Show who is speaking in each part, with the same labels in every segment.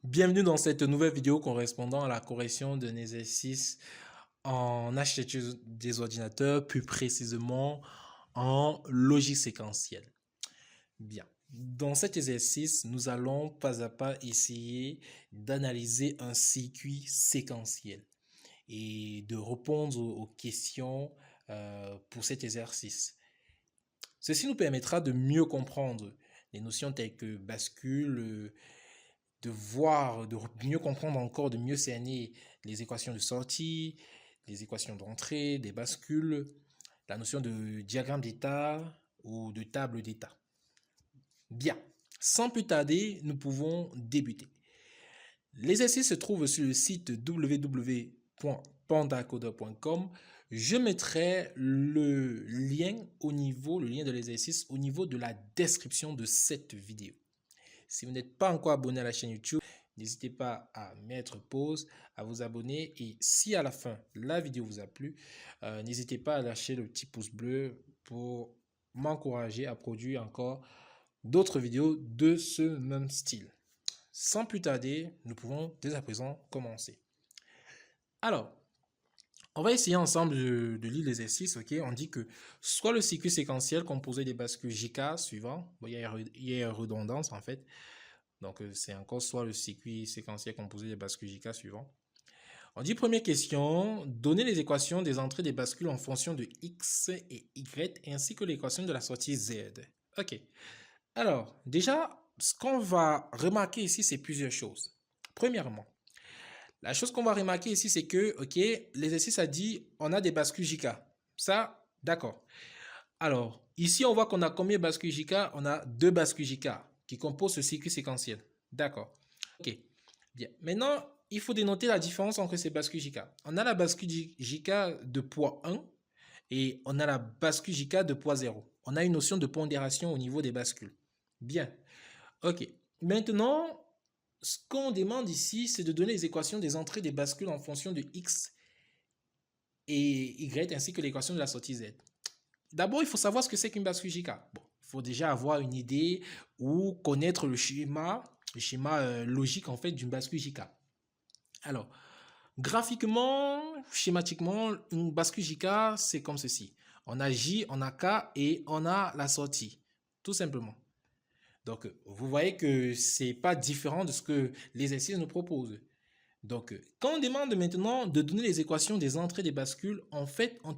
Speaker 1: Bienvenue dans cette nouvelle vidéo correspondant à la correction d'un exercice en architecture des ordinateurs, plus précisément en logique séquentielle. Bien. Dans cet exercice, nous allons pas à pas essayer d'analyser un circuit séquentiel et de répondre aux questions pour cet exercice. Ceci nous permettra de mieux comprendre les notions telles que bascule, de mieux comprendre encore, de mieux cerner les équations de sortie, les équations d'entrée, des bascules, la notion de diagramme d'état ou de table d'état. Bien, sans plus tarder, nous pouvons débuter. L'exercice se trouve sur le site www.pandacoder.com. Je mettrai le lien de l'exercice au niveau de la description de cette vidéo. Si vous n'êtes pas encore abonné à la chaîne YouTube, n'hésitez pas à mettre pause, à vous abonner et si à la fin la vidéo vous a plu, n'hésitez pas à lâcher le petit pouce bleu pour m'encourager à produire encore d'autres vidéos de ce même style. Sans plus tarder, nous pouvons dès à présent commencer. Alors, on va essayer ensemble de lire l'exercice. On dit que soit le circuit séquentiel composé des bascules JK suivants, bon, il y a une redondance en fait, donc c'est encore soit le circuit séquentiel composé des bascules JK suivants. On dit première question, donner les équations des entrées des bascules en fonction de X et Y ainsi que l'équation de la sortie Z. Ok, alors déjà, ce qu'on va remarquer ici, c'est plusieurs choses. Premièrement, la chose qu'on va remarquer ici, c'est que, ok, l'exercice a dit, on a des bascules JK. Ça, d'accord. Alors, ici, on voit qu'on a combien de bascules JK? On a deux bascules JK qui composent ce circuit séquentiel. D'accord. Ok. Bien. Maintenant, il faut dénoter la différence entre ces bascules JK. On a la bascule JK de poids 1 et on a la bascule JK de poids 0. On a une notion de pondération au niveau des bascules. Bien. Ok. Maintenant, ce qu'on demande ici, c'est de donner les équations des entrées des bascules en fonction de X et Y ainsi que l'équation de la sortie Z. D'abord, il faut savoir ce que c'est qu'une bascule JK. Bon, il faut déjà avoir une idée ou connaître le schéma logique en fait d'une bascule JK. Alors, graphiquement, schématiquement, une bascule JK, c'est comme ceci. On a J, on a K et on a la sortie, tout simplement. Donc, vous voyez que c'est pas différent de ce que l'exercice nous propose. Donc, quand on demande maintenant de donner les équations des entrées des bascules, en fait, on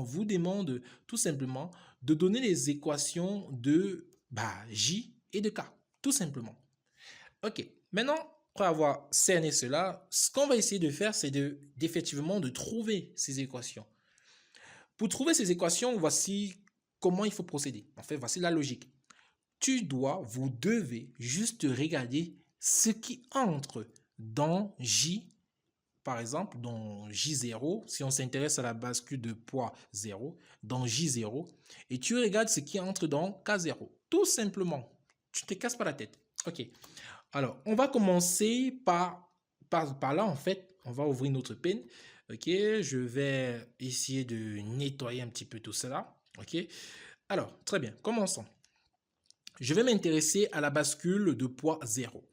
Speaker 1: vous demande tout simplement de donner les équations de J et de K, tout simplement. Ok, maintenant, après avoir cerné cela, ce qu'on va essayer de faire, c'est d'effectivement de trouver ces équations. Pour trouver ces équations, voici comment il faut procéder. En fait, voici la logique. Vous devez juste regarder ce qui entre dans J, par exemple, dans J0, si on s'intéresse à la bascule de poids 0, dans J0, et tu regardes ce qui entre dans K0. Tout simplement, tu ne te casses pas la tête. Ok, alors on va commencer par là en fait, on va ouvrir notre pen. Ok, je vais essayer de nettoyer un petit peu tout cela. Ok, alors très bien, commençons. Je vais m'intéresser à la bascule de poids 0.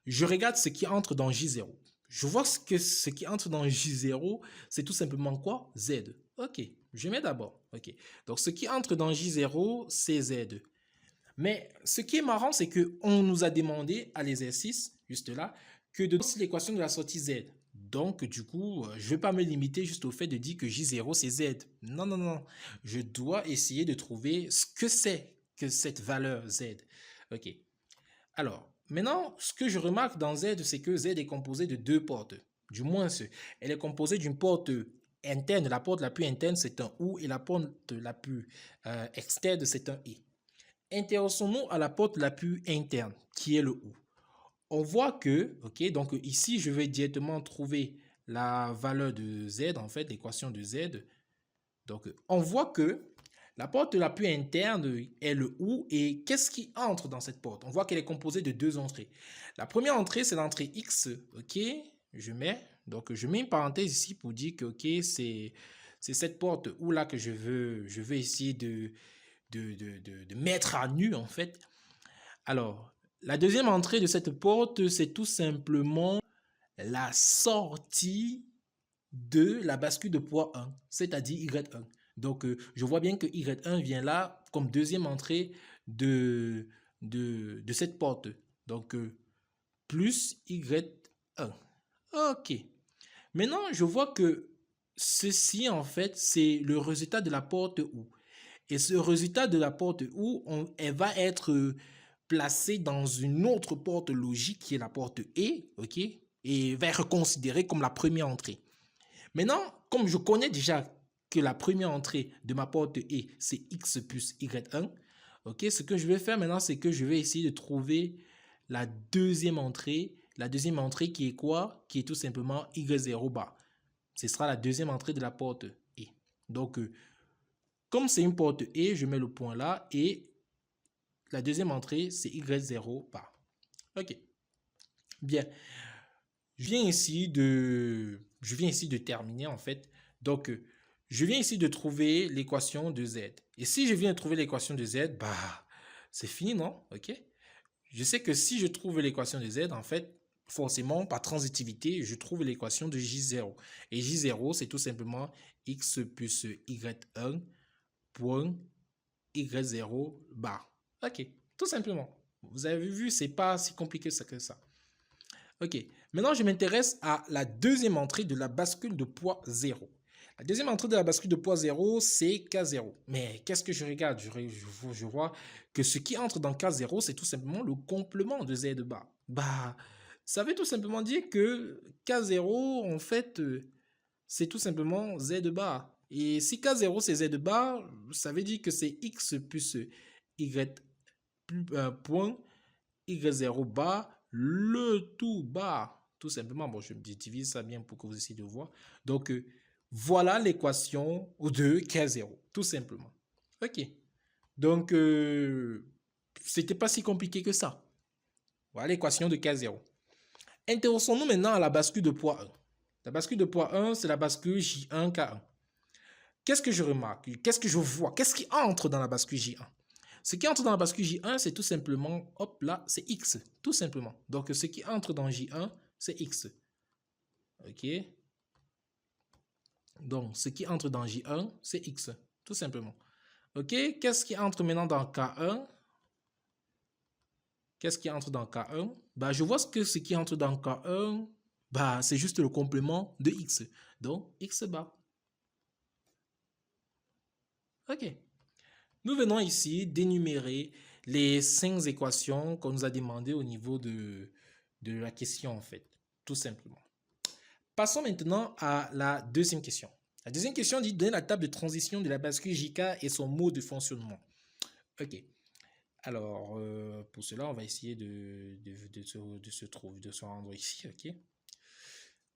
Speaker 1: Je regarde ce qui entre dans J0. Je vois que ce qui entre dans J0, c'est tout simplement quoi? Z. Ok, je mets d'abord. Ok, donc ce qui entre dans J0, c'est Z. Mais ce qui est marrant, c'est qu'on nous a demandé à l'exercice, juste là, que de donner l'équation de la sortie Z. Donc, du coup, je ne vais pas me limiter juste au fait de dire que J0, c'est Z. Non, non, non. Je dois essayer de trouver ce que c'est que cette valeur Z. Ok. Alors, maintenant, ce que je remarque dans Z, c'est que Z est composé de deux portes. Du moins, elle est composée d'une porte interne. La porte la plus interne, c'est un OU et la porte la plus externe, c'est un I. Intéressons-nous à la porte la plus interne, qui est le OU. On voit que, ok, donc ici, je vais directement trouver la valeur de Z, en fait, l'équation de Z. Donc, on voit que la porte la plus interne est le OU et qu'est-ce qui entre dans cette porte? On voit qu'elle est composée de deux entrées. La première entrée, c'est l'entrée X, ok, donc je mets une parenthèse ici pour dire que, ok, c'est cette porte OU là que je veux essayer de mettre à nu, en fait. Alors, La deuxième entrée de cette porte, c'est tout simplement la sortie de la bascule de poids 1, c'est-à-dire Y1. Donc, je vois bien que Y1 vient là comme deuxième entrée de cette porte. Donc, plus Y1. OK. Maintenant, je vois que ceci, en fait, c'est le résultat de la porte OU. Et ce résultat de la porte OU, elle va être placée dans une autre porte logique qui est la porte E, OK? Et va être considérée comme la première entrée. Maintenant, comme je connais déjà que la première entrée de ma porte E, c'est X plus Y1, ok, ce que je vais faire maintenant, c'est que je vais essayer de trouver la deuxième entrée. La deuxième entrée qui est quoi? Qui est tout simplement Y0 bar. Ce sera la deuxième entrée de la porte E. Donc, comme c'est une porte E, je mets le point là et la deuxième entrée, c'est Y0 bar. Ok. Bien. Je viens ici de terminer en fait. Donc, je viens ici de trouver l'équation de Z. Et si je viens de trouver l'équation de Z, bah, c'est fini, non? Ok? Je sais que si je trouve l'équation de Z, en fait, forcément, par transitivité, je trouve l'équation de J0. Et J0, c'est tout simplement X plus Y1 point Y0 bar. Ok, tout simplement. Vous avez vu, c'est pas si compliqué que ça. Ok, maintenant je m'intéresse à la deuxième entrée de la bascule de poids 0. La deuxième entrée de la bascule de poids 0, c'est K0. Mais qu'est-ce que je regarde? Je vois que ce qui entre dans K0, c'est tout simplement le complément de Z bar. Bah, ça veut tout simplement dire que K0, en fait, c'est tout simplement Z bar. Et si K0 c'est Z bar, ça veut dire que c'est X plus Y point Y0 bar, le tout bar. Tout simplement, bon, je divise ça bien pour que vous essayiez de voir. Donc, voilà l'équation de K0, tout simplement. Ok. Donc, c'était pas si compliqué que ça. Voilà l'équation de K0. Intéressons-nous maintenant à la bascule de poids 1. La bascule de poids 1, c'est la bascule J1K1. Qu'est-ce que je remarque? Qu'est-ce que je vois? Qu'est-ce qui entre dans la bascule J1? Ce qui entre dans la bascule J1, c'est tout simplement, hop là, c'est X, tout simplement. Donc, ce qui entre dans J1, c'est X. OK? Donc, ce qui entre dans J1, c'est X, tout simplement. OK? Qu'est-ce qui entre maintenant dans K1? Qu'est-ce qui entre dans K1? Bah, je vois que ce qui entre dans K1, bah, c'est juste le complément de X. Donc, X bar. OK. Nous venons ici d'énumérer les 5 équations qu'on nous a demandées au niveau de la question, en fait, tout simplement. Passons maintenant à la deuxième question. La deuxième question dit donner la table de transition de la bascule JK et son mode de fonctionnement. Ok. Alors, pour cela, on va essayer de se rendre ici. Ok.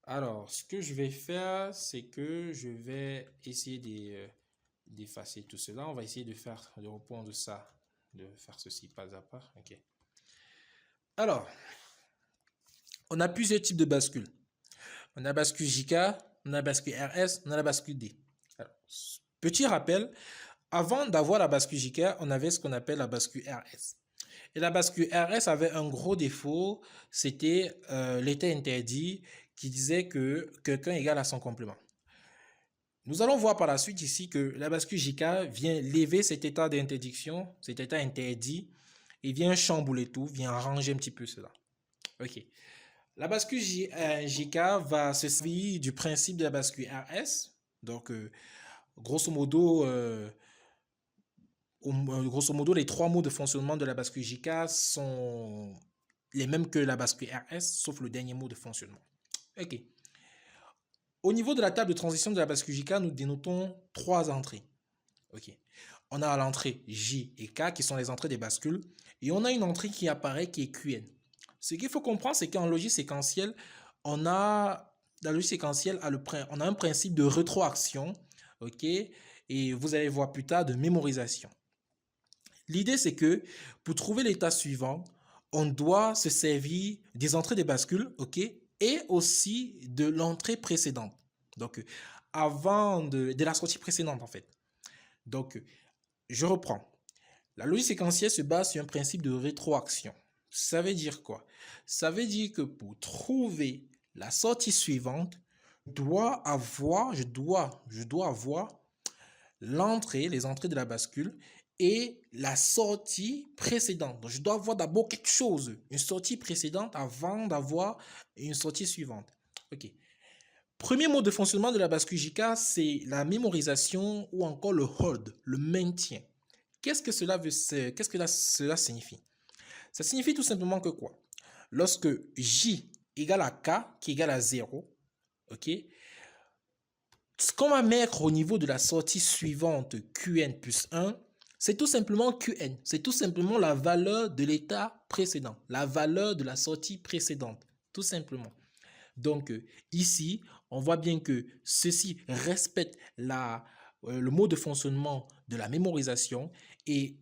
Speaker 1: Alors, ce que je vais faire, c'est que je vais essayer d'effacer tout cela. On va essayer de reprendre ça, de faire ceci pas à pas. Ok. Alors, on a plusieurs types de bascules. On a bascule JK, on a bascule RS, on a la bascule D. Alors, petit rappel, avant d'avoir la bascule JK, on avait ce qu'on appelle la bascule RS. Et la bascule RS avait un gros défaut, c'était l'état interdit qui disait que quelqu'un égale à son complément. Nous allons voir par la suite ici que la bascule JK vient lever cet état d'interdiction, cet état interdit, et vient chambouler tout, vient arranger un petit peu cela. Ok. La bascule JK va se servir du principe de la bascule RS. Donc, grosso modo, les 3 mots de fonctionnement de la bascule JK sont les mêmes que la bascule RS, sauf le dernier mot de fonctionnement. Ok. Au niveau de la table de transition de la bascule JK, nous dénotons 3 entrées. Ok. On a l'entrée J et K qui sont les entrées des bascules. Et on a une entrée qui apparaît qui est QN. Ce qu'il faut comprendre, c'est qu'en logique séquentielle, on a un principe de rétroaction, ok, et vous allez voir plus tard de mémorisation. L'idée, c'est que pour trouver l'état suivant, on doit se servir des entrées des bascules, ok, et aussi de l'entrée précédente. Donc, avant de la sortie précédente, en fait. Donc, je reprends. La logique séquentielle se base sur un principe de rétroaction. ça veut dire quoi? Ça veut dire que pour trouver la sortie suivante, je dois avoir les entrées de la bascule et la sortie précédente. Donc, je dois avoir d'abord quelque chose, une sortie précédente avant d'avoir une sortie suivante. OK. Premier mode de fonctionnement de la bascule JK, c'est la mémorisation ou encore le hold, le maintien. Qu'est-ce que cela signifie? Ça signifie tout simplement que quoi? Lorsque J égale à K qui égale à 0, ok? Ce qu'on va mettre au niveau de la sortie suivante Qn plus 1, c'est tout simplement Qn. C'est tout simplement la valeur de l'état précédent, la valeur de la sortie précédente, tout simplement. Donc ici, on voit bien que ceci respecte le mode de fonctionnement de la mémorisation et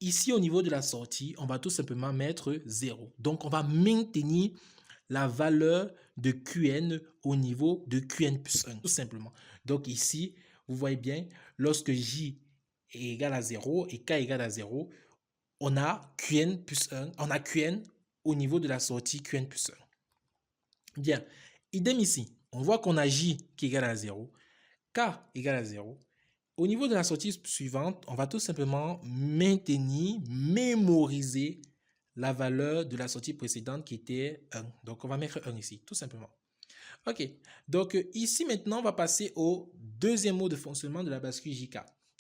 Speaker 1: ici au niveau de la sortie, on va tout simplement mettre 0. Donc on va maintenir la valeur de Qn au niveau de Qn plus 1, tout simplement. Donc ici, vous voyez bien, lorsque J est égal à 0 et K égale à 0, on a Qn plus 1, on a Qn au niveau de la sortie Qn plus 1. Bien, idem ici, on voit qu'on a J qui est égal à 0, K égale à 0. Au niveau de la sortie suivante, on va tout simplement maintenir, mémoriser la valeur de la sortie précédente qui était 1. Donc, on va mettre 1 ici, tout simplement. OK. Donc, ici, maintenant, on va passer au deuxième mode de fonctionnement de la bascule JK,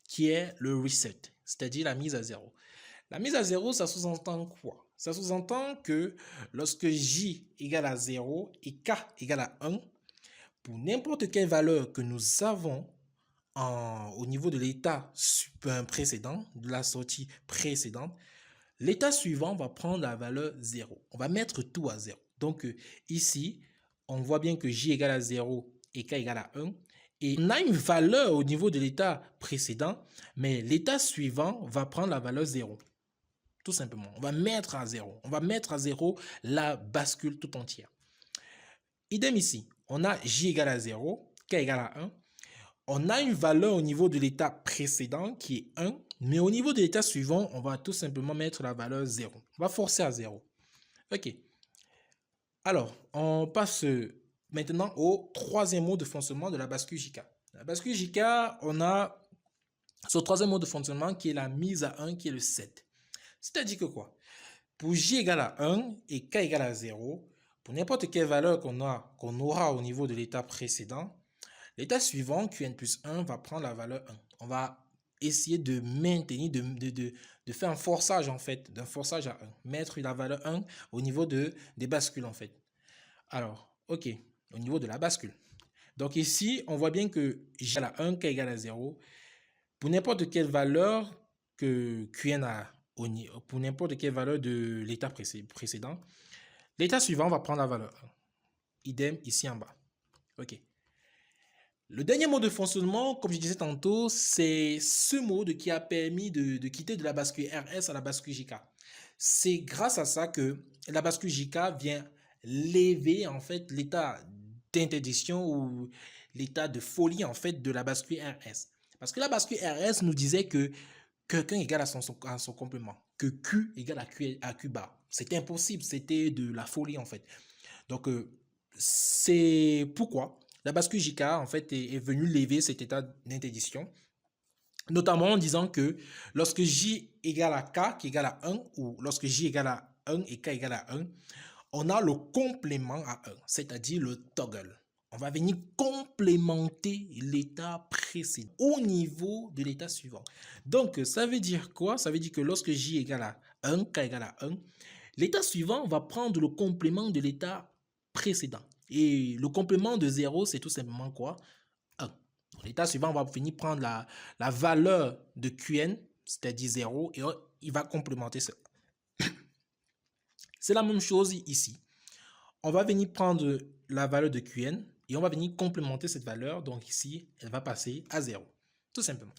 Speaker 1: qui est le reset, c'est-à-dire la mise à 0. La mise à 0, ça sous-entend quoi? Ça sous-entend que lorsque J égale à 0 et K égale à 1, pour n'importe quelle valeur que nous avons au niveau de l'état précédent, de la sortie précédente, l'état suivant va prendre la valeur 0. On va mettre tout à 0. Donc ici, on voit bien que J égale à 0 et K égale à 1. Et on a une valeur au niveau de l'état précédent, mais l'état suivant va prendre la valeur 0. Tout simplement. On va mettre à 0. On va mettre à 0 la bascule tout entière. Idem ici. On a J égale à 0, K égale à 1. On a une valeur au niveau de l'état précédent qui est 1, mais au niveau de l'état suivant, on va tout simplement mettre la valeur 0. On va forcer à 0. OK. Alors, on passe maintenant au troisième mode de fonctionnement de la bascule JK. La bascule JK, on a ce troisième mode de fonctionnement qui est la mise à 1, qui est le set. C'est-à-dire que quoi? Pour J égale à 1 et K égale à 0, pour n'importe quelle valeur qu'on aura au niveau de l'état précédent, l'état suivant, Qn plus 1, va prendre la valeur 1. On va essayer de maintenir, de faire un forçage en fait, d'un forçage à 1. Mettre la valeur 1 au niveau des bascules en fait. Alors, ok, au niveau de la bascule. Donc ici, on voit bien que J égale à 1, K égale à 0. Pour n'importe quelle valeur que Qn a, pour n'importe quelle valeur de l'état précédent, l'état suivant va prendre la valeur 1. Idem ici en bas. Ok. Le dernier mode de fonctionnement, comme je disais tantôt, c'est ce mode qui a permis de quitter de la bascule RS à la bascule JK. C'est grâce à ça que la bascule JK vient lever en fait l'état d'interdiction ou l'état de folie en fait de la bascule RS. Parce que la bascule RS nous disait que quelqu'un égale à son complément, que Q égale à Q bar. C'était impossible, c'était de la folie en fait. Donc c'est pourquoi la bascule JK en fait est venue lever cet état d'interdiction, notamment en disant que lorsque J égale à K qui égale à 1 ou lorsque J égale à 1 et K égale à 1, on a le complément à 1, c'est-à-dire le toggle. On va venir complémenter l'état précédent au niveau de l'état suivant. Donc, ça veut dire quoi? Ça veut dire que lorsque J égale à 1, K égale à 1, l'état suivant va prendre le complément de l'état précédent. Et le complément de 0, c'est tout simplement quoi? 1. L'état suivant va venir prendre la valeur de Qn, c'est-à-dire 0, et il va complémenter ça. C'est la même chose ici. On va venir prendre la valeur de Qn et on va venir complémenter cette valeur. Donc ici, elle va passer à 0, tout simplement.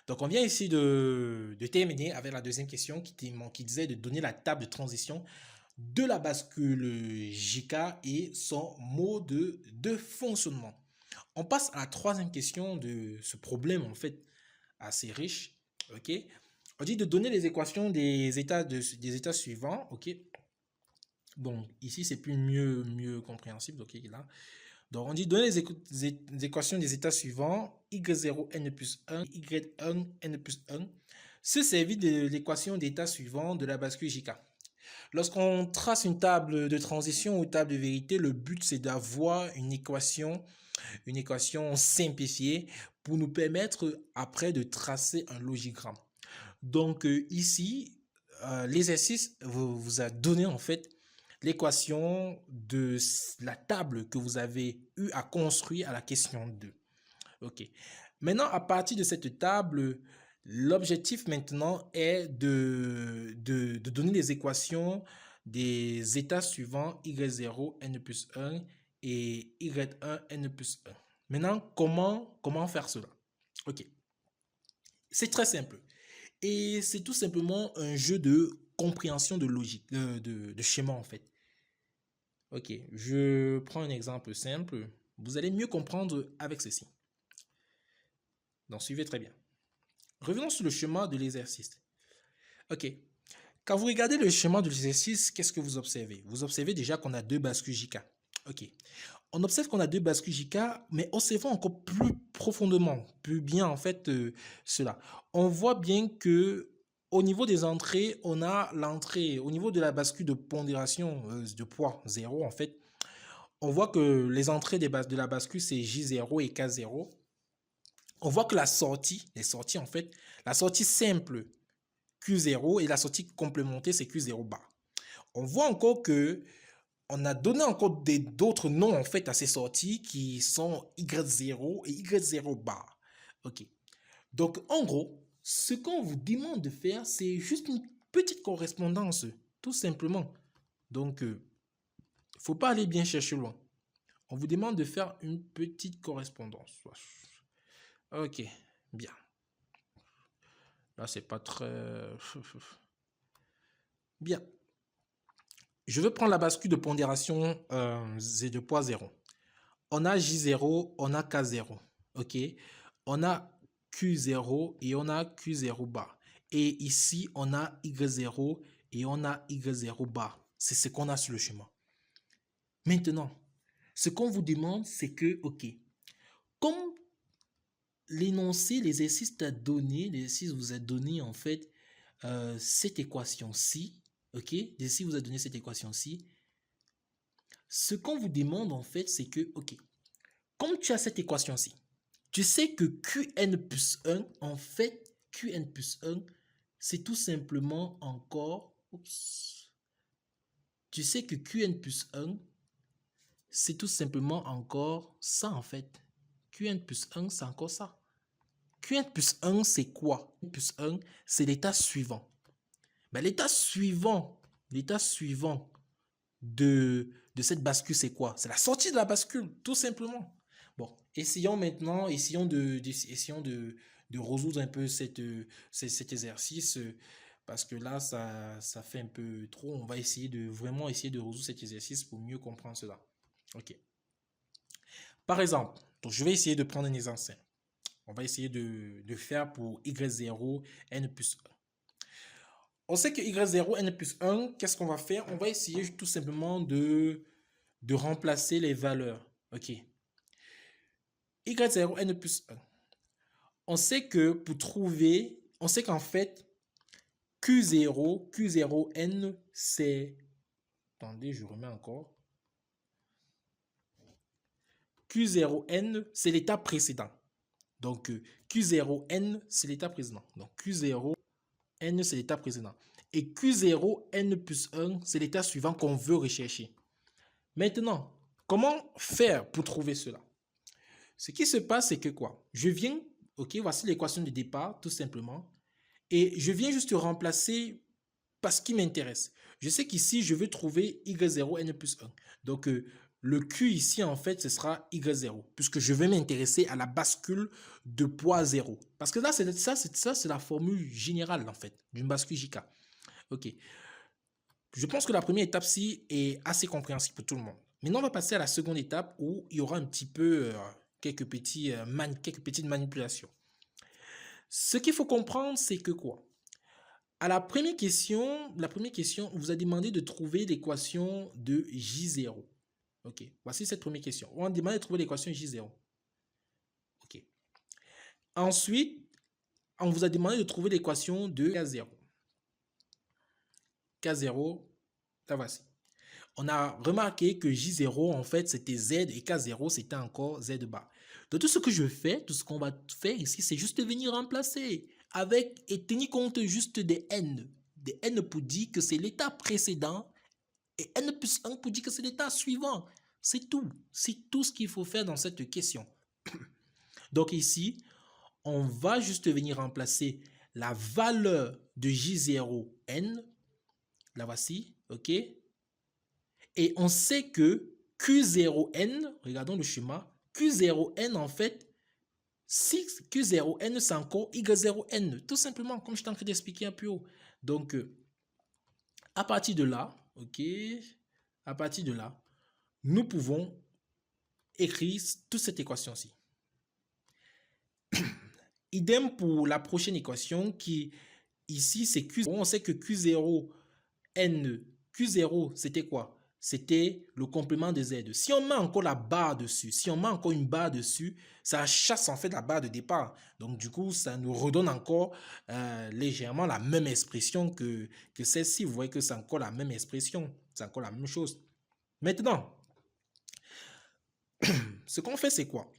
Speaker 1: Donc on vient ici de terminer avec la deuxième question qui disait de donner la table de transition de la bascule JK et son mode de fonctionnement. On passe à la troisième question de ce problème en fait assez riche. Ok, on dit de donner les équations des états suivants. Ok, Bon, ici, c'est plus mieux compréhensible. Ok, là. Donc, on dit donner les équations des états suivants, y0 n plus 1, y1 n plus 1, se servir de l'équation d'état suivant de la bascule JK. Lorsqu'on trace une table de transition ou table de vérité, le but, c'est d'avoir une équation simplifiée pour nous permettre après de tracer un logigramme. Donc, ici, l'exercice vous a donné en fait l'équation de la table que vous avez eu à construire à la question 2. Ok. Maintenant, à partir de cette table, l'objectif maintenant est de donner les équations des états suivants y0 n plus 1 et y1 n plus 1. Maintenant, comment faire cela? Ok. C'est très simple. Et c'est tout simplement un jeu de compréhension de logique, de schéma en fait. Ok, je prends un exemple simple. Vous allez mieux comprendre avec ceci. Donc, suivez très bien. Revenons sur le schéma de l'exercice. Ok, quand vous regardez le schéma de l'exercice, qu'est-ce que vous observez? Vous observez déjà qu'on a deux bascules JK. Ok, on observe qu'on a deux bascules JK, mais observons encore plus profondément, plus bien en fait cela. On voit bien que au niveau des entrées, on a l'entrée, au niveau de la bascule de pondération de poids 0 en fait, on voit que les entrées de la bascule c'est J0 et K0. On voit que les sorties en fait, la sortie simple Q0 et la sortie complémentée c'est Q0 bar. On voit encore que on a donné encore d'autres noms en fait à ces sorties qui sont Y0 et Y0 bar. Ok. Donc en gros, ce qu'on vous demande de faire, c'est juste une petite correspondance, tout simplement. Donc, il ne faut pas aller bien chercher loin. On vous demande de faire une petite correspondance. Ok, bien. Là, c'est pas très... Bien. Je vais prendre la bascule de pondération Z de poids 0. On a J0, on a K0. Ok. On a Q0 et on a Q0 bar. Et ici, on a Y0 et on a Y0 bar. C'est ce qu'on a sur le schéma. Maintenant, ce qu'on vous demande, c'est que, ok, comme l'énoncé, l'exercice t'a donné, l'exercice vous a donné en fait cette équation-ci, ok, l'exercice vous a donné cette équation-ci, ce qu'on vous demande en fait, c'est que, ok, comme tu as cette équation-ci, tu sais que Qn plus 1, en fait, Qn plus 1, c'est tout simplement encore, tu sais que Qn plus 1, c'est tout simplement encore ça en fait. Qn plus 1, c'est encore ça. Qn plus 1, c'est quoi? Qn plus 1, c'est l'état suivant. Ben, l'état suivant de cette bascule, c'est quoi? C'est la sortie de la bascule, tout simplement. Bon, essayons maintenant, essayons de résoudre un peu cet exercice, parce que là, ça fait un peu trop. On va essayer de vraiment essayer de résoudre cet exercice pour mieux comprendre cela. Ok. Par exemple, donc je vais essayer de prendre un exemple simple. On va essayer de faire pour y0, n plus 1. On sait que y0, n plus 1, qu'est-ce qu'on va faire? On va essayer tout simplement de remplacer les valeurs. Ok. y0, n plus 1. On sait que pour trouver, on sait qu'en fait, Q0n, c'est... Attendez, je remets encore. Q0n, c'est l'état précédent. Donc, Q0n, c'est l'état précédent. Donc, Q0n, c'est l'état précédent. Et Q0n plus 1, c'est l'état suivant qu'on veut rechercher. Maintenant, comment faire pour trouver cela? Ce qui se passe, c'est que quoi? Je viens, ok, voici l'équation de départ, tout simplement. Et je viens juste remplacer par ce qui m'intéresse. Je sais qu'ici, je veux trouver y0, n plus 1. Donc, le Q ici, en fait, ce sera y0, puisque je vais m'intéresser à la bascule de poids 0. Parce que là, c'est la formule générale, en fait, d'une bascule JK. Ok. Je pense que la première étape-ci est assez compréhensible pour tout le monde. Maintenant, on va passer à la seconde étape où il y aura un petit peu quelques petites manipulations. Ce qu'il faut comprendre, c'est que quoi? À la première question, on vous a demandé de trouver l'équation de J0. Ok, voici cette première question. On a demandé de trouver l'équation J0. Ok. Ensuite, on vous a demandé de trouver l'équation de K0. K0, la voici. On a remarqué que J0, en fait, c'était Z et K0, c'était encore Z bar. Donc, tout ce que je fais, tout ce qu'on va faire ici, c'est juste venir remplacer avec et tenir compte juste des N. Des N pour dire que c'est l'état précédent et N plus 1 pour dire que c'est l'état suivant. C'est tout. C'est tout ce qu'il faut faire dans cette question. Donc, ici, on va juste venir remplacer la valeur de J0 N. La voici, ok? Et on sait que Q0N, regardons le schéma, Q0N en fait, si Q0N c'est encore Y0N, tout simplement, comme je t'ai en train d'expliquer un peu haut. Donc, à partir de là, ok, à partir de là, nous pouvons écrire toute cette équation-ci. Idem pour la prochaine équation qui, ici, c'est Q0. On sait que Q0N, Q0, c'était quoi? C'était le complément de Z. Si on met encore la barre dessus, si on met encore une barre dessus, ça chasse en fait la barre de départ. Donc du coup, ça nous redonne encore légèrement la même expression que celle-ci. Vous voyez que c'est encore la même expression. C'est encore la même chose. Maintenant, ce qu'on fait, c'est quoi?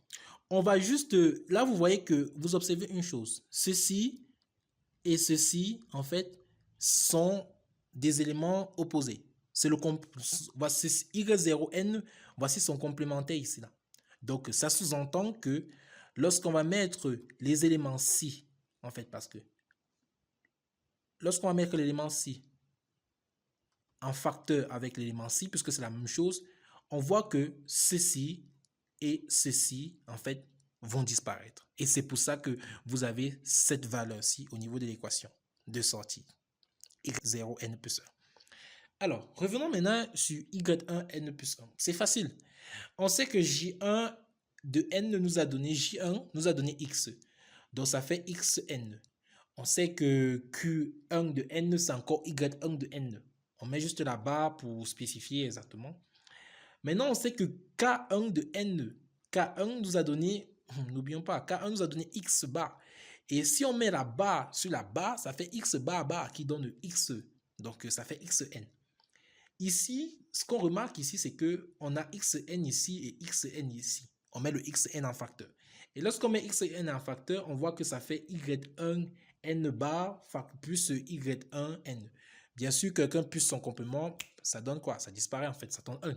Speaker 1: On va juste... Là, vous voyez que vous observez une chose. Ceci et ceci, en fait, sont des éléments opposés. C'est le voici Y0N, voici son complémentaire ici. Là. Donc, ça sous-entend que lorsqu'on va mettre les éléments ci, en fait, parce que lorsqu'on va mettre l'élément ci en facteur avec l'élément ci, puisque c'est la même chose, on voit que ceci et ceci, en fait, vont disparaître. Et c'est pour ça que vous avez cette valeur-ci au niveau de l'équation de sortie. Y0N plus 1. Alors, revenons maintenant sur Y1N plus 1. C'est facile. On sait que J1 de N nous a donné J1, nous a donné X. Donc, ça fait XN. On sait que Q1 de N, c'est encore Y1 de N. On met juste la barre pour spécifier exactement. Maintenant, on sait que K1 de N, K1 nous a donné, n'oublions pas, K1 nous a donné X bar. Et si on met la barre sur la barre, ça fait X bar bar qui donne X. Donc, ça fait XN. Ici, ce qu'on remarque ici, c'est qu'on a XN ici et XN ici. On met le XN en facteur. Et lorsqu'on met XN en facteur, on voit que ça fait Y1 N bar plus Y1 N. Bien sûr, quelqu'un plus son complément, ça donne quoi? Ça disparaît en fait, ça donne 1.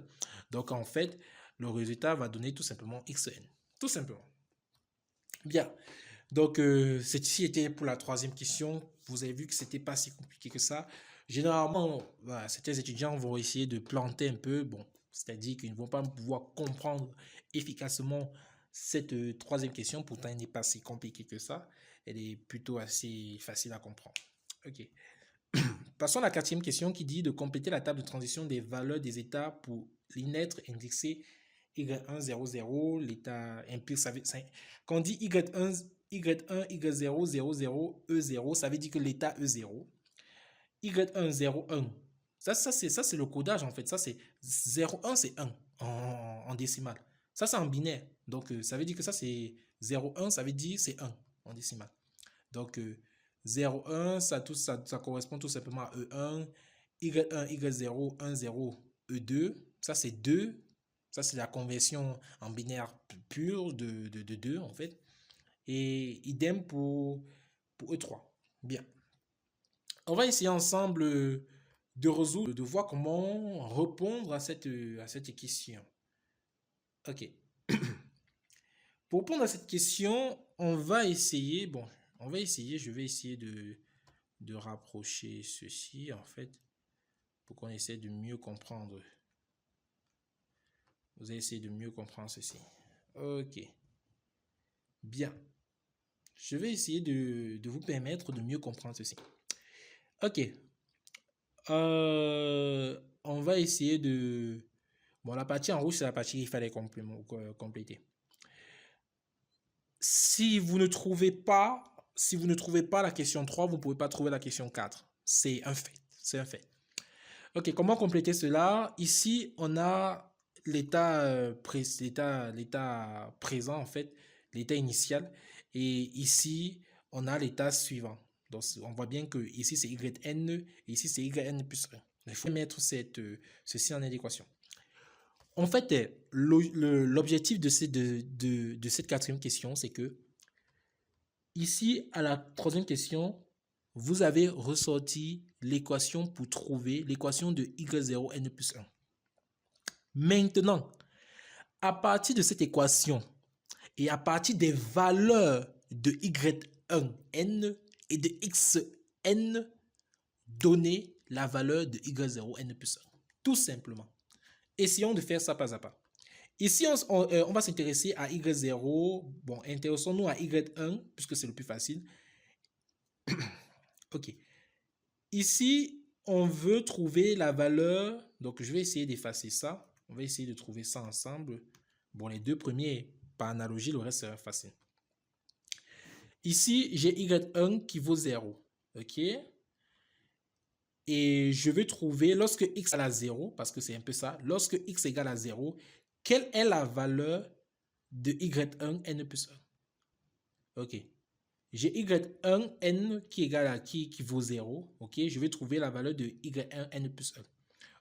Speaker 1: Donc en fait, le résultat va donner tout simplement XN. Tout simplement. Bien. Donc, ceci était pour la troisième question. Vous avez vu que c'était pas si compliqué que ça. Généralement, voilà, certains étudiants vont essayer de planter un peu. Bon, c'est-à-dire qu'ils ne vont pas pouvoir comprendre efficacement cette troisième question. Pourtant, elle n'est pas si compliquée que ça. Elle est plutôt assez facile à comprendre. Ok. Passons à la quatrième question qui dit de compléter la table de transition des valeurs des états pour l'inêtre indexé Y1, 0, 0, l'état implique, quand on dit Y1, Y1, Y0, 0, 0, E0, ça veut dire que l'état E0. Y1, 0, 1. Ça c'est le codage en fait. Ça, c'est 0, 1, c'est 1 en décimale. Ça, c'est en binaire. Donc, ça veut dire que ça, c'est 0, 1, ça veut dire c'est 1 en décimale. Donc, 0, 1, ça correspond tout simplement à E1, Y1, Y0, 1, 0, E2. Ça, c'est 2. Ça, c'est la conversion en binaire pure de 2, en fait. Et idem pour E3. Bien. On va essayer ensemble de résoudre, de voir comment répondre à cette question. Ok. Pour répondre à cette question, on va essayer, je vais essayer de rapprocher ceci, en fait, pour qu'on essaie de mieux comprendre. Vous allez essayer de mieux comprendre ceci. Ok. Bien. Je vais essayer de vous permettre de mieux comprendre ceci. Ok. On va essayer de... Bon, la partie en rouge, c'est la partie qu'il fallait compléter. Si vous ne trouvez pas la question 3, vous ne pouvez pas trouver la question 4. c'est un fait. C'est un fait. Ok, comment compléter cela? Ici, on a l'état présent, en fait, l'état initial. Et ici, on a l'état suivant. Donc, on voit bien que ici, c'est yn, et ici, c'est yn plus 1. Il faut mettre ceci en adéquation. En fait, l'objectif de cette quatrième question, c'est que ici, à la troisième question, vous avez ressorti l'équation pour trouver l'équation de y0 n plus 1. Maintenant, à partir de cette équation et à partir des valeurs de y1 n et de xn, donnez la valeur de y0 n plus 1. Tout simplement. Essayons de faire ça pas à pas. Ici, on va s'intéresser à y0. Bon, intéressons-nous à y1 puisque c'est le plus facile. Ok. Ici, on veut trouver la valeur. Donc, je vais essayer d'effacer ça. On va essayer de trouver ça ensemble. Bon, les deux premiers, par analogie, le reste sera facile. Ici, j'ai y1 qui vaut 0. Ok. Et je vais trouver, lorsque x égale à 0, parce que c'est un peu ça, lorsque x égale à 0, quelle est la valeur de y1 n plus 1? Ok. J'ai y1 n qui égale à qui vaut 0. Ok. Je vais trouver la valeur de y1 n plus 1.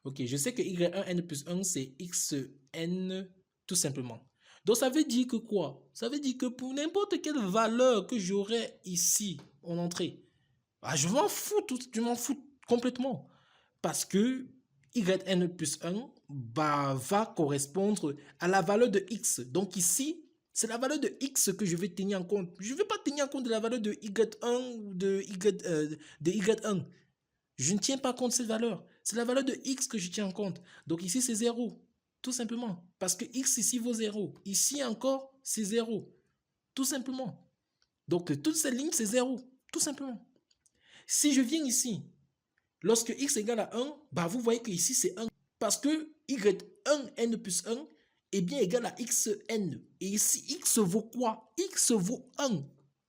Speaker 1: Ok. Je sais que y1 n plus 1, c'est xn tout simplement. Donc, ça veut dire que quoi? Ça veut dire que pour n'importe quelle valeur que j'aurai ici en entrée, bah, je m'en fous complètement. Parce que yn plus 1 bah, va correspondre à la valeur de x. Donc ici, c'est la valeur de x que je vais tenir en compte. Je ne vais pas tenir en compte de la valeur de y1 ou de y1. Je ne tiens pas compte de cette valeur. C'est la valeur de x que je tiens en compte. Donc ici, c'est 0. Tout simplement. Parce que x ici vaut 0. Ici encore, c'est 0. Tout simplement. Donc toutes ces lignes, c'est 0. Tout simplement. Si je viens ici, lorsque x égale à 1, bah vous voyez que ici c'est 1. Parce que y1 n plus 1 est bien égal à xn. Et ici, x vaut quoi? X vaut 1.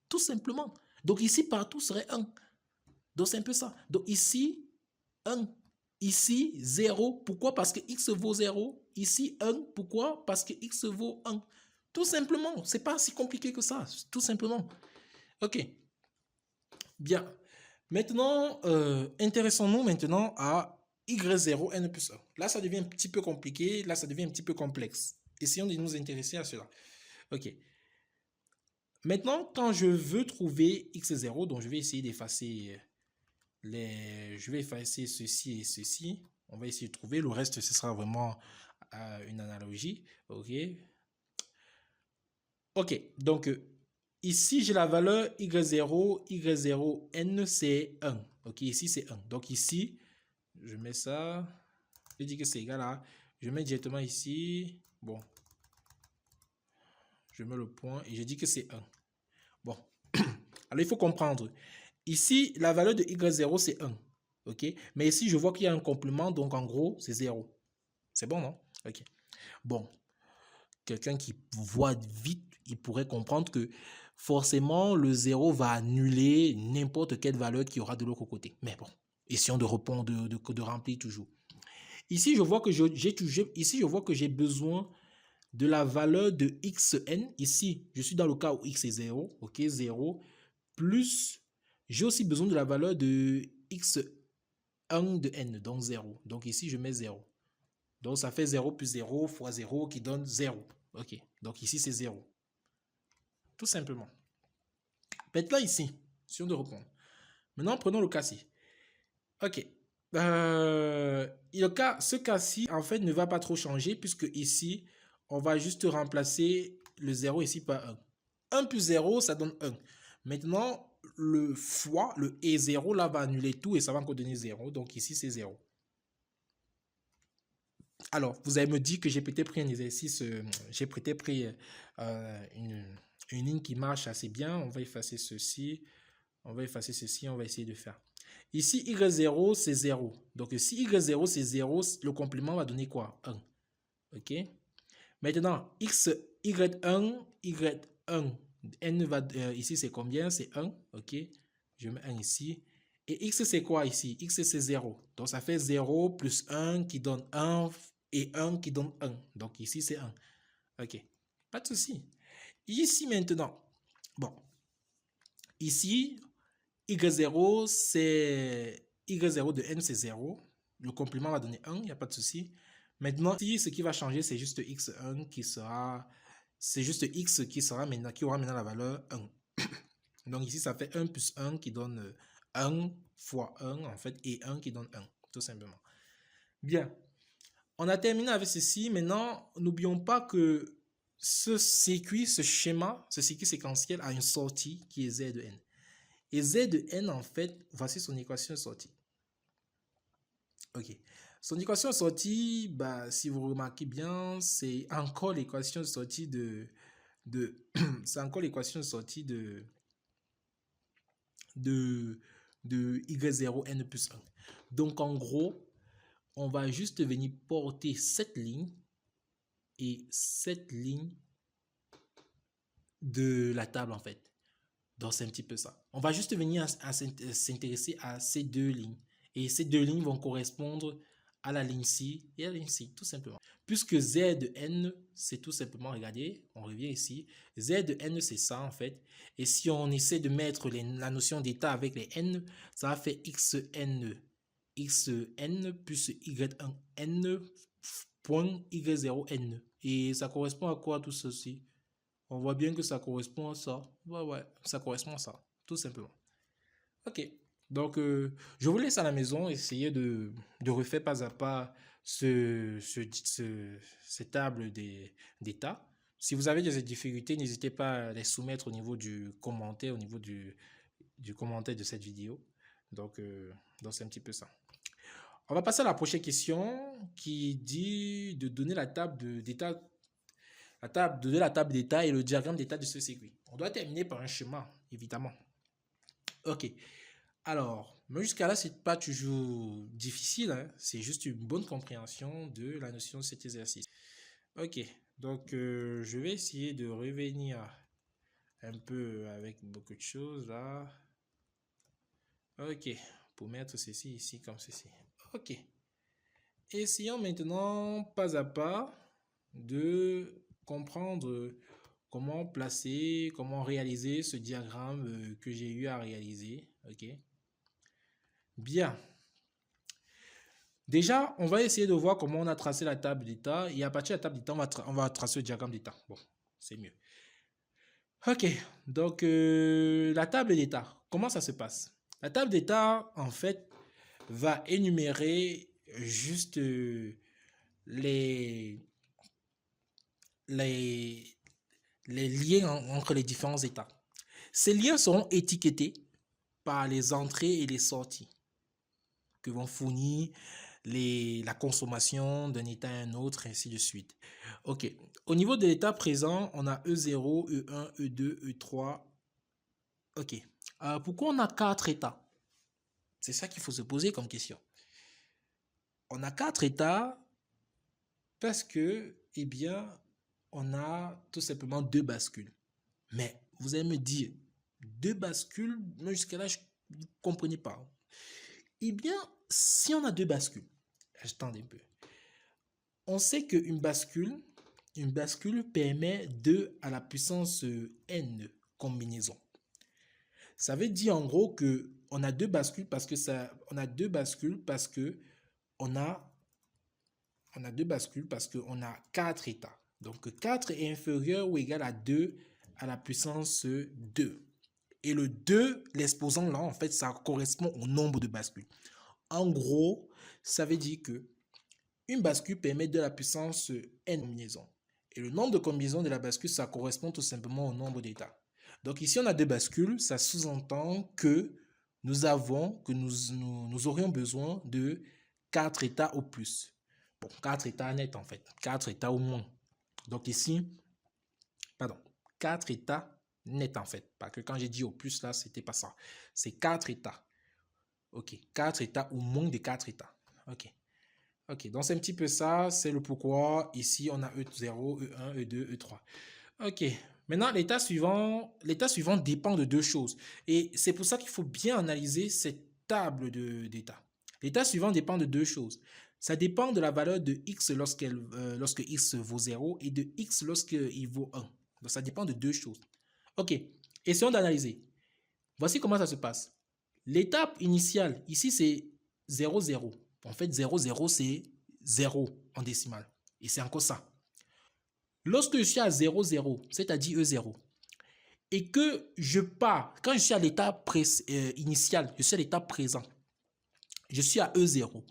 Speaker 1: Tout simplement. Donc ici, partout serait 1. Donc c'est un peu ça. Donc ici, 1. Ici, 0. Pourquoi? Parce que x vaut 0. Ici, 1. Pourquoi? Parce que x vaut 1. Tout simplement. C'est pas si compliqué que ça. Tout simplement. Ok. Bien. Maintenant, intéressons-nous maintenant à y0 n plus 1. Là, ça devient un petit peu compliqué. Là, ça devient un petit peu complexe. Essayons de nous intéresser à cela. Ok. Maintenant, quand je veux trouver x0, donc je vais essayer d'effacer je vais effacer ceci et ceci. On va essayer de trouver. Le reste, ce sera vraiment une analogie. Ok. Ok. Donc, ici, j'ai la valeur y0 n, c'est 1. Ok, ici, c'est 1. Donc, ici, je mets ça. Je dis que c'est égal à... Je mets directement ici. Bon. Je mets le point et je dis que c'est 1. Bon. Alors, il faut comprendre. Ici, la valeur de y0, c'est 1. Ok. Mais ici, je vois qu'il y a un complément. Donc, en gros, c'est 0. C'est bon, non? Ok. Bon. Quelqu'un qui voit vite, il pourrait comprendre que forcément, le 0 va annuler n'importe quelle valeur qui aura de l'autre côté. Mais bon, essayons de répondre, de remplir toujours. Ici, je vois que j'ai besoin de la valeur de xn. Ici, je suis dans le cas où x est 0. Ok, 0. Plus, j'ai aussi besoin de la valeur de x1 de n, donc 0. Donc ici, je mets 0. Donc, ça fait 0 plus 0 fois 0 qui donne 0. Ok, donc ici, c'est 0. Tout simplement. Maintenant, ici, si on doit répondre. Maintenant, prenons le cas-ci. Ok. Ce cas-ci, en fait, ne va pas trop changer puisque ici, on va juste remplacer le 0 ici par 1. 1 plus 0, ça donne 1. Maintenant, le fois, le et 0, là, va annuler tout et ça va encore donner 0. Donc ici, c'est 0. Alors, vous allez me dire que j'ai peut-être pris un exercice, j'ai peut-être pris une ligne qui marche assez bien. On va effacer ceci, on va effacer ceci, on va essayer de faire. Ici, y0, c'est 0. Donc, si y0, c'est 0, le complément va donner quoi? 1. OK? Maintenant, y1, y1, n va, ici, c'est combien? C'est 1. OK? Je mets 1 ici. Et x, c'est quoi ici? X, c'est 0. Donc, ça fait 0 plus 1 qui donne 1 et 1 qui donne 1. Donc, ici, c'est 1. OK. Pas de souci. Ici, maintenant, bon, ici, y0, c'est y0 de n, c'est 0. Le complément va donner 1, il n'y a pas de souci. Maintenant, ici, ce qui va changer, c'est juste x1 qui sera... C'est juste x qui aura maintenant la valeur 1. Donc ici, ça fait 1 plus 1 qui donne 1 fois 1, en fait, et 1 qui donne 1, tout simplement. Bien. On a terminé avec ceci. Maintenant, n'oublions pas que ce circuit, ce schéma, ce circuit séquentiel a une sortie qui est z de n. Et z de n, en fait, voici son équation de sortie. OK. Son équation de sortie, bah, si vous remarquez bien, c'est encore l'équation de sortie c'est encore l'équation de sortie de y0 n plus 1. Donc, en gros, on va juste venir porter cette ligne et cette ligne de la table, en fait. Donc, c'est un petit peu ça. On va juste venir à s'intéresser à ces deux lignes. Et ces deux lignes vont correspondre à la ligne ci et à la ligne ci, tout simplement. Puisque z de n, c'est tout simplement, regardez, on revient ici. Z de n, c'est ça, en fait. Et si on essaie de mettre la notion d'état avec les n, ça va faire xn plus y1 n point y0n. Et ça correspond à quoi tout ceci? On voit bien que ça correspond à ça. Ouais, ça correspond à ça, tout simplement. Ok, donc je vous laisse à la maison essayer de refaire pas à pas cette table d'état. Si vous avez des difficultés, n'hésitez pas à les soumettre au niveau du commentaire, au niveau du commentaire de cette vidéo. Donc c'est un petit peu ça. On va passer à la prochaine question qui dit de donner la table d'état. La table d'état et le diagramme d'état de ce circuit. On doit terminer par un schéma, évidemment. Ok. Alors, jusqu'à là, c'est pas toujours difficile. Hein? C'est juste une bonne compréhension de la notion de cet exercice. Ok. Donc, je vais essayer de revenir un peu avec beaucoup de choses là. Ok. Pour mettre ceci ici comme ceci. Ok. Essayons maintenant, pas à pas, de comprendre comment placer, comment réaliser ce diagramme que j'ai eu à réaliser. Ok. Bien. Déjà, on va essayer de voir comment on a tracé la table d'état. Et à partir de la table d'état, on va tracer le diagramme d'état. Bon, c'est mieux. Ok. Donc, la table d'état, comment ça se passe? La table d'état, en fait, va énumérer juste les liens entre les différents états. Ces liens seront étiquetés par les entrées et les sorties que vont fournir la consommation d'un état à un autre, ainsi de suite. Ok. Au niveau de l'état présent, on a E0, E1, E2, E3. Ok. Pourquoi on a 4 états? C'est ça qu'il faut se poser comme question. On a 4 états parce que, eh bien, on a tout simplement 2 bascules. Mais vous allez me dire, 2 bascules, jusqu'à là, je ne comprenais pas. Eh bien, si on a 2 bascules, attendez un peu. On sait qu'une bascule permet 2 à la puissance n combinaisons. Ça veut dire en gros que on a 2 bascules parce que on a 4 états. Donc 4 est inférieur ou égal à 2 à la puissance 2. Et le 2, l'exposant là, en fait, ça correspond au nombre de bascules. En gros, ça veut dire que une bascule permet de la puissance n combinaisons. Et le nombre de combinaisons de la bascule, ça correspond tout simplement au nombre d'états. Donc ici, on a 2 bascules. Ça sous-entend que nous aurions besoin de 4 états au plus. Bon, 4 états nets en fait. 4 états au moins. Donc ici, 4 états nets en fait. Parce que quand j'ai dit au plus là, c'était pas ça. C'est 4 états. Ok, 4 états ou moins de 4 états. Ok. Ok, donc c'est un petit peu ça, c'est le pourquoi. Ici, on a E0, E1, E2, E3. Ok, maintenant, l'état suivant dépend de 2 choses. Et c'est pour ça qu'il faut bien analyser table d'état. L'état suivant dépend de deux choses. Ça dépend de la valeur de x lorsque x vaut 0 et de x lorsqu'il vaut 1. Donc, ça dépend de deux choses. OK. Essayons d'analyser. Voici comment ça se passe. L'étape initiale, ici, c'est 0, 0. En fait, 0, 0, c'est 0 en décimale. Et c'est encore ça. Lorsque je suis à 0, 0, c'est-à-dire E0, et que je pars, quand je suis à l'état initial, je suis à l'état présent, je suis à E0,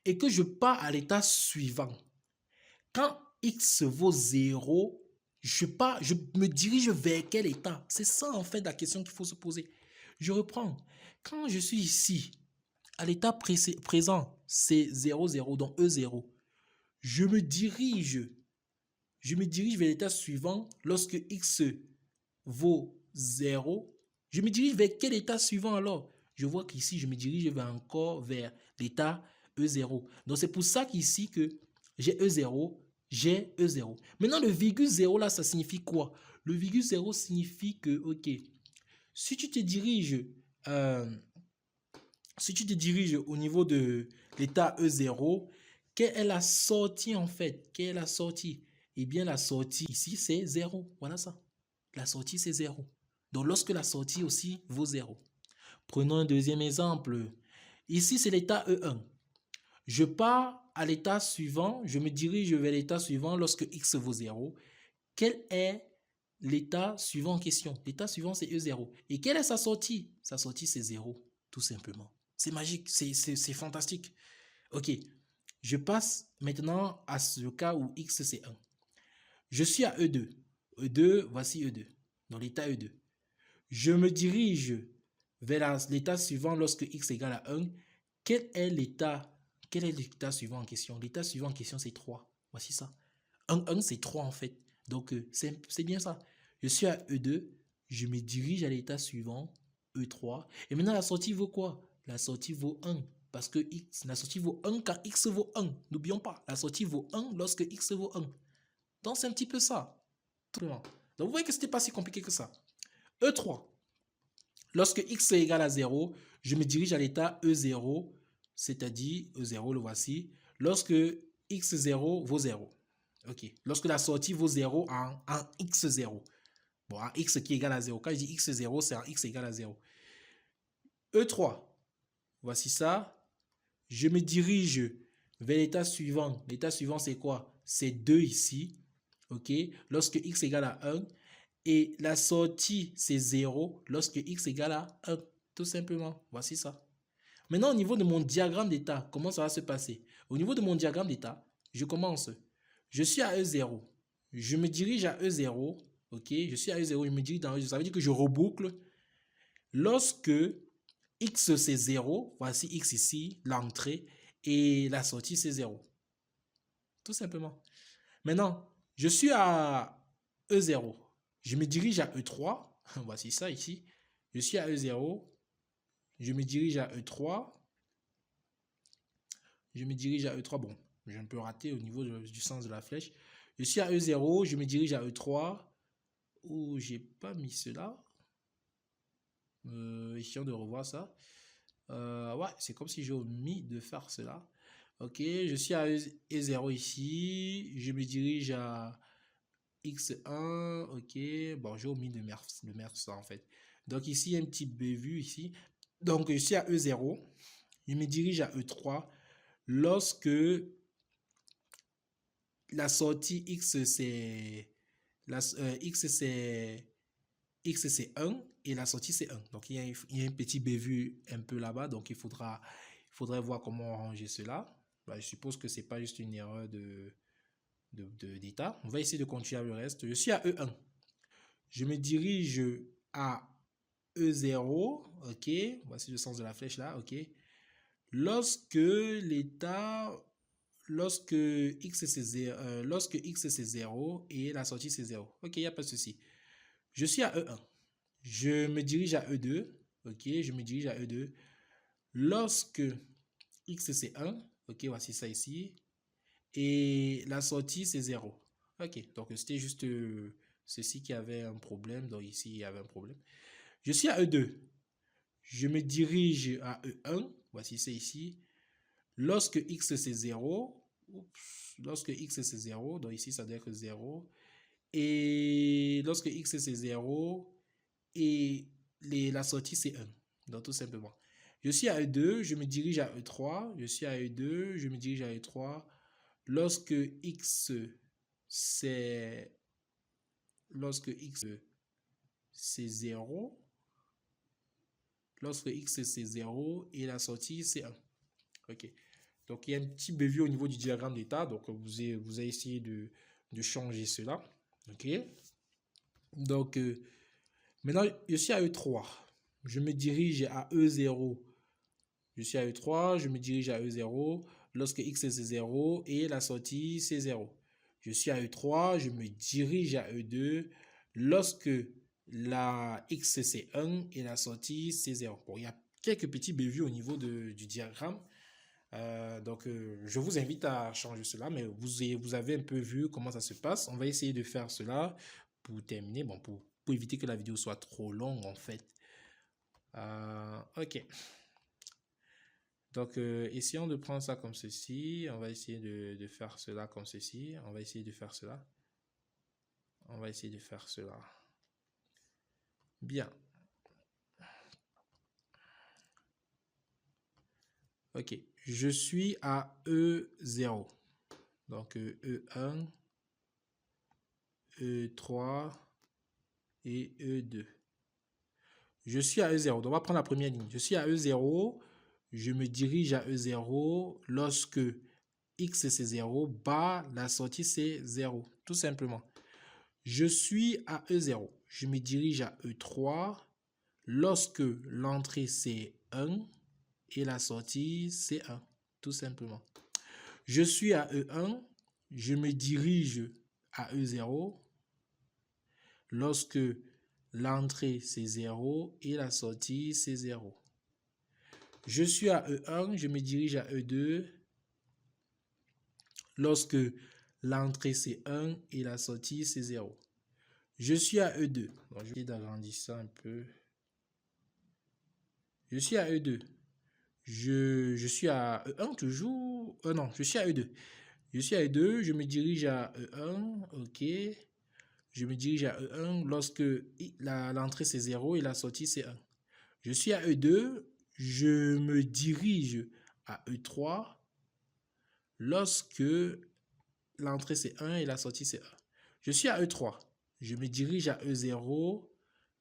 Speaker 1: et que je pars à l'état suivant, quand x vaut 0, je me dirige vers quel état? C'est ça en fait la question qu'il faut se poser. Je reprends. Quand je suis ici, à l'état présent, c'est 0, 0, donc E0. Je me dirige vers l'état suivant lorsque x vaut 0. Je me dirige vers quel état suivant alors? Je vois qu'ici, je me dirige encore vers l'état E0. Donc, c'est pour ça qu'ici, que j'ai E0, j'ai E0. Maintenant, le virgule 0 là, ça signifie quoi? Le virgule 0 signifie que, ok, si tu te diriges au niveau de l'état E0, quelle est la sortie en fait? Quelle est la sortie? Eh bien, la sortie ici, c'est 0. Voilà ça. La sortie, c'est 0. Donc, lorsque la sortie aussi vaut 0. Prenons un deuxième exemple. Ici, c'est l'état E1. Je pars à l'état suivant, je me dirige vers l'état suivant lorsque x vaut 0. Quel est l'état suivant en question? L'état suivant, c'est E0. Et quelle est sa sortie? Sa sortie, c'est 0, tout simplement. C'est magique, c'est fantastique. Ok, je passe maintenant à ce cas où x, c'est 1. Je suis à E2. E2, voici E2. Dans l'état E2. Je me dirige vers l'état suivant lorsque x égale à 1. Quel est l'état suivant en question? L'état suivant en question, c'est 3. Voici ça. 1, c'est 3 en fait. Donc, c'est bien ça. Je suis à E2. Je me dirige à l'état suivant, E3. Et maintenant, la sortie vaut quoi? La sortie vaut 1. Parce que la sortie vaut 1 quand x vaut 1. N'oublions pas, la sortie vaut 1 lorsque x vaut 1. Donc, c'est un petit peu ça. Donc, vous voyez que ce n'était pas si compliqué que ça. E3. Lorsque x est égal à 0, je me dirige à l'état E0, c'est-à-dire E0, le voici, lorsque x0 vaut 0. Ok. Lorsque la sortie vaut 0 en x0. Bon, en x qui est égal à 0. Quand je dis x0, c'est en x égal à 0. E3. Voici ça. Je me dirige vers l'état suivant. L'état suivant, c'est quoi? C'est 2 ici. Ok. Lorsque x égale à 1. Et la sortie, c'est 0 lorsque x égale à 1. Tout simplement. Voici ça. Maintenant, au niveau de mon diagramme d'état, comment ça va se passer? Au niveau de mon diagramme d'état, je commence. Je suis à E0. Je me dirige à E0. Ok, je suis à E0. Je me dirige dans E0. Ça veut dire que je reboucle. Lorsque x c'est 0, voici x ici, l'entrée, et la sortie c'est 0. Tout simplement. Maintenant, je suis à E0. Je me dirige à E3. Voici ça ici. Je suis à E0. Je me dirige à E3. Je me dirige à E3. Bon, j'ai un peu raté au niveau du sens de la flèche. Je suis à E0. Je me dirige à E3. Oh, j'ai pas mis cela. Essayons de revoir ça. Ouais, c'est comme si j'ai omis de faire cela. Ok, je suis à E0 ici. Je me dirige à X1. Ok, bon, j'ai omis de mettre ça en fait. Donc ici, il y a un petit bévue ici. Donc je suis à E0. Je me dirige à E3. Lorsque la sortie X c'est X c'est 1 et la sortie c'est 1. Donc il y a un petit bévue un peu là-bas. Donc il faudrait voir comment ranger cela. Bah, je suppose que c'est pas juste une erreur d'état. On va essayer de continuer le reste. Je suis à E1. Je me dirige à E0. Ok. Voici le sens de la flèche là. Ok. Lorsque x c'est 0 et la sortie c'est 0. Ok, il n'y a pas de souci. Je suis à E1. Je me dirige à E2. Ok, je me dirige à E2. Lorsque x c'est 1. Ok, voici ça ici. Et la sortie c'est 0. Ok, donc c'était juste ceci qui avait un problème. Donc ici, il y avait un problème. Je suis à E2. je me dirige à E1. Voici c'est ici. Lorsque x c'est 0, lorsque x c'est 0, donc ici ça doit être 0. Et lorsque x c'est 0 et la sortie c'est 1. Donc tout simplement. Je suis à E2, je me dirige à E3. Je suis à E2, je me dirige à E3. Lorsque x c'est 0, lorsque x c'est 0 et la sortie c'est 1. Ok. Donc il y a un petit bévue au niveau du diagramme d'état. Donc vous allez essayer de changer cela. Ok. Donc maintenant je suis à E3. Je me dirige à E0. Je suis à E3, je me dirige à E0 lorsque x c'est 0 et la sortie c'est 0. Je suis à E3, je me dirige à E2 lorsque la x c'est 1 et la sortie c'est 0. Bon, il y a quelques petits bévues au niveau du diagramme. Donc, je vous invite à changer cela, mais vous avez un peu vu comment ça se passe. On va essayer de faire cela pour terminer, bon, pour éviter que la vidéo soit trop longue en fait. Ok. Donc, essayons de prendre ça comme ceci. On va essayer de faire cela comme ceci. On va essayer de faire cela. On va essayer de faire cela. Bien. Ok. Je suis à E0. Donc, E1, E3 et E2. Je suis à E0. Donc, on va prendre la première ligne. Je suis à E0. Je me dirige à E0 lorsque x c'est 0, bas, la sortie c'est 0. Tout simplement. Je suis à E0. Je me dirige à E3 lorsque l'entrée c'est 1 et la sortie c'est 1. Tout simplement. Je suis à E1. Je me dirige à E0 lorsque l'entrée c'est 0 et la sortie c'est 0. Je suis à E1, je me dirige à E2 lorsque l'entrée c'est 1 et la sortie c'est 0. Je suis à E2. Bon, je vais essayer d'agrandir ça un peu. Je suis à E2. Je suis à E1 toujours. Non, je suis à E2. Je suis à E2, je me dirige à E1. Ok. Je me dirige à E1 lorsque l'entrée c'est 0 et la sortie c'est 1. Je suis à E2, je me dirige à E3 lorsque l'entrée c'est 1 et la sortie c'est 1. Je suis à E3, je me dirige à E0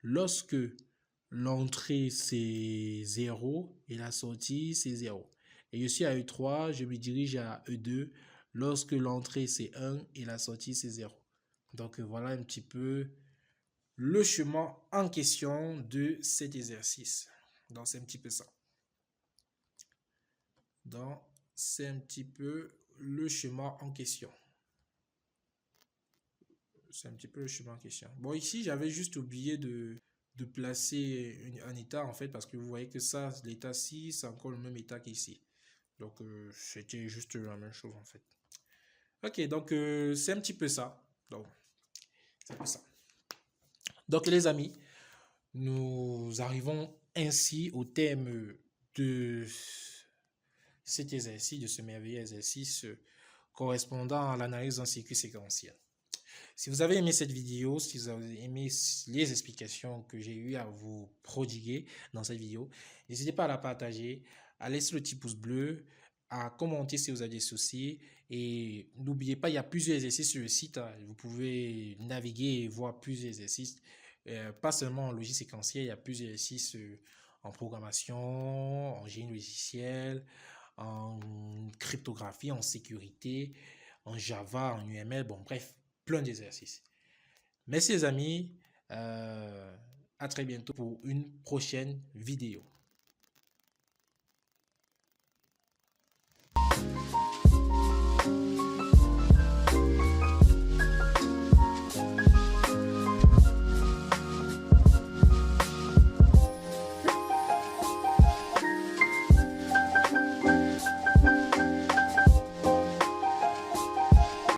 Speaker 1: lorsque l'entrée c'est 0 et la sortie c'est 0. Et je suis à E3, je me dirige à E2 lorsque l'entrée c'est 1 et la sortie c'est 0. Donc voilà un petit peu le chemin en question de cet exercice. Donc c'est un petit peu ça. Donc c'est un petit peu le chemin en question. C'est un petit peu le chemin en question. Bon, ici, j'avais juste oublié de placer un état, en fait, parce que vous voyez que ça, l'état-ci, c'est encore le même état qu'ici. Donc, c'était juste la même chose, en fait. Ok, donc, c'est un petit peu ça. Donc, c'est un peu ça. Donc, les amis, nous arrivons ainsi au thème de cet exercice, de ce merveilleux exercice correspondant à l'analyse d'un circuit séquentiel. Si vous avez aimé cette vidéo, si vous avez aimé les explications que j'ai eu à vous prodiguer dans cette vidéo, n'hésitez pas à la partager, à laisser le petit pouce bleu, à commenter si vous avez des soucis. Et n'oubliez pas, il y a plusieurs exercices sur le site. Vous pouvez naviguer et voir plusieurs exercices. Pas seulement en logique séquentielle, il y a plusieurs exercices en programmation, en génie logiciel, en cryptographie, en sécurité, en Java, en UML, bon bref, plein d'exercices. Merci les amis, à très bientôt pour une prochaine vidéo.